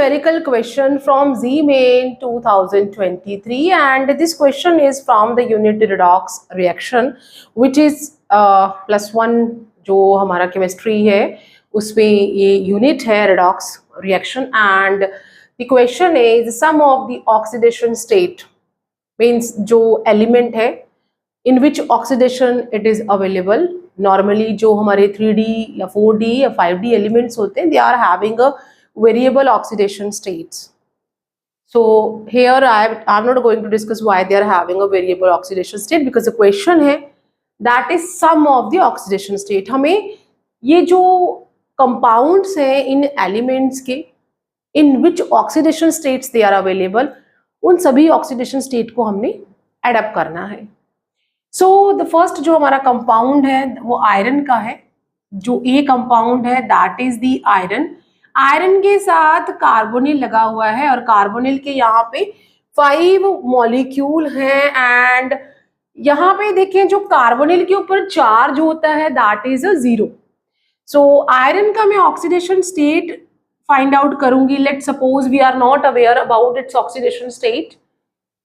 numerical question from Z-Main 2023, and this question is from the unit redox reaction, which is +1 जो हमारा chemistry है उसमें ये unit है redox reaction, and the question is sum of the oxidation state means जो element है in which oxidation it is available. Normally जो हमारे 3D या 4D या 5D elements होते हैं, they are having a variable oxidation states. So here I'm not going to discuss why they are having a variable oxidation state, because the question है that is sum of the oxidation state. हमें ये जो compounds हैं इन elements के in which oxidation states they are available, उन सभी oxidation state को हमने add up करना है. So the first जो हमारा कंपाउंड है वो आयरन का है. जो ए कंपाउंड है that is the iron. Iron के साथ कार्बोनिल लगा हुआ है और कार्बोनिल के यहाँ पे 5 मॉलिक्यूल हैं, एंड यहाँ पे देखें जो कार्बोनिल के ऊपर चार्ज होता है that is a 0. So iron का मैं ऑक्सीडेशन स्टेट फाइंड आउट करूंगी. Let suppose we are not aware about its oxidation state.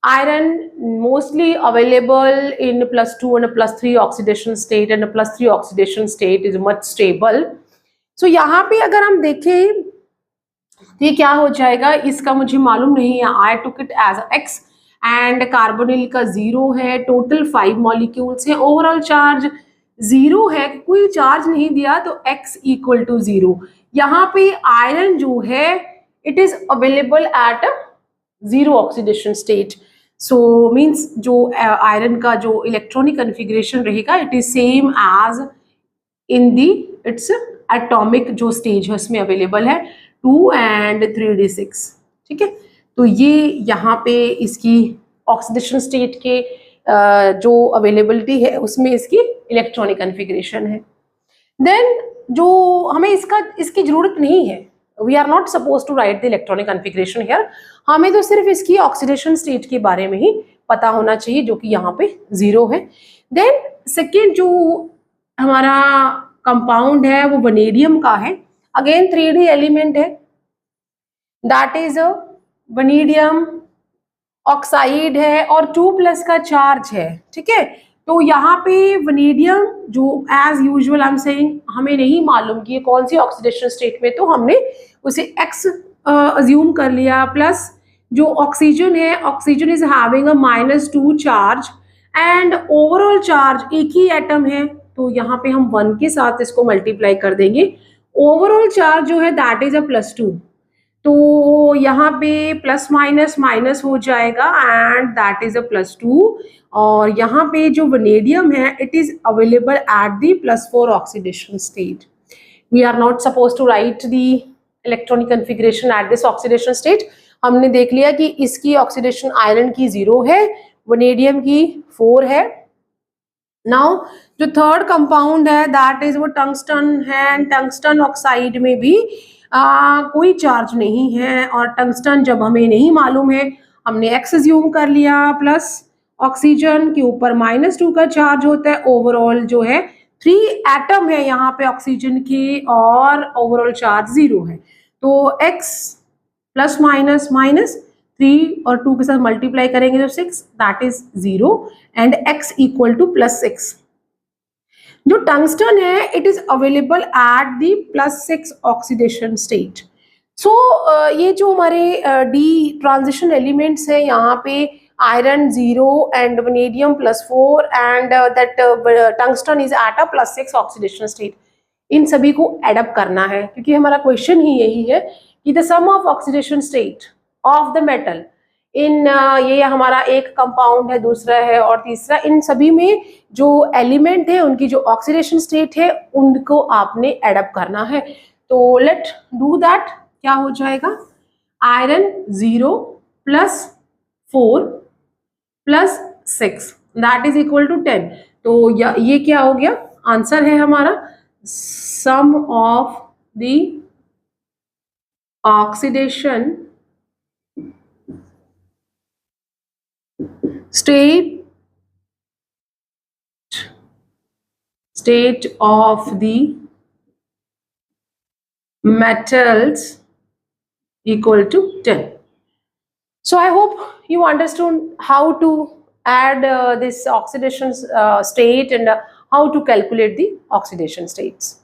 Iron mostly available in +2 and a +3 oxidation state, and a +3 oxidation state is much stable. So यहाँ पे अगर हम देखें तो ये क्या हो जाएगा, इसका मुझे मालूम नहीं है. I took it as X and carbonyl का 0 है. टोटल 5 मॉलिक्यूल्स हैं. ओवरऑल चार्ज 0 है, कोई चार्ज नहीं दिया तो X = 0. यहाँ पे आयरन जो है it is available at 0 oxidation state. So means जो आयरन का जो इलेक्ट्रॉनिक कन्फिग्रेशन रहेगा it is same as in the its atomic जो स्टेज है उसमें अवेलेबल है 2 and 3d6. ठीक है, तो ये यहाँ पे इसकी ऑक्सीडेशन स्टेट के जो अवेलेबिलिटी है उसमें इसकी इलेक्ट्रॉनिक कन्फिग्रेशन है. देन जो हमें इसकी जरूरत नहीं है, we are not suppose to write the electronic configuration here. हमें तो सिर्फ इसकी ऑक्सीडेशन स्टेट के बारे में ही पता होना चाहिए जो कि यहाँ पे 0 है. देन सेकेंड जो हमारा कंपाउंड है वो वनेडियम का है. अगेन 3D एलिमेंट है, that is a vanadium oxide है और 2+ का चार्ज है. ठीक है, तो यहाँ पे वनेडियम जो as usual I am saying हमें नहीं मालूम कि ये कौन सी ऑक्सीडेशन स्टेट में, तो हमने उसे X अज्यूम कर लिया. प्लस जो ऑक्सीजन है, oxygen is having a -2 charge and overall charge एक ही एटम है, तो यहाँ पे हम 1 के साथ इसको मल्टीप्लाई कर देंगे. ओवरऑल चार्ज जो है दैट इज अ +2, तो यहाँ पे प्लस माइनस माइनस हो जाएगा एंड दैट इज अ +2. और यहाँ पे जो वनेडियम है it is available at the +4 oxidation state. We are not suppose to write the electronic configuration at this oxidation state. हमने देख लिया कि इसकी ऑक्सीडेशन आयरन की 0 है, वनेडियम की 4 है. नाउ जो थर्ड कंपाउंड है दैट इज वो टंगस्टन है. टंगस्टन ऑक्साइड में भी कोई चार्ज नहीं है, और टंगस्टन जब हमें नहीं मालूम है हमने X अज्यूम कर लिया. प्लस ऑक्सीजन के ऊपर -2 का चार्ज होता है. ओवरऑल जो है 3 एटम है यहाँ पे ऑक्सीजन के और ओवरऑल चार्ज 0 है. तो X ± 3 और 2 के साथ मल्टीप्लाई करेंगे तो 6, दैट इज 0 एंड X = +6. जो टंगस्टन है it is available at the +6 oxidation state. So ये जो हमारे डी ट्रांजिशन एलिमेंट्स है यहाँ पे iron 0 and vanadium +4 and that tungsten is at a +6 oxidation state. इन सभी को एडअप करना है क्योंकि हमारा क्वेश्चन ही यही है कि the sum of oxidation state of the metal in ये हमारा एक कंपाउंड है, दूसरा है और तीसरा, इन सभी में जो एलिमेंट है उनकी जो ऑक्सीडेशन स्टेट है उनको आपने एडअप करना है. तो लेट डू दैट. क्या हो जाएगा, iron 0 + 4 + 6 that is equal to 10. तो ये क्या हो गया, आंसर है हमारा sum of the oxidation state of the metals equal to 10. So I hope you understood how to add this oxidation state and how to calculate the oxidation states.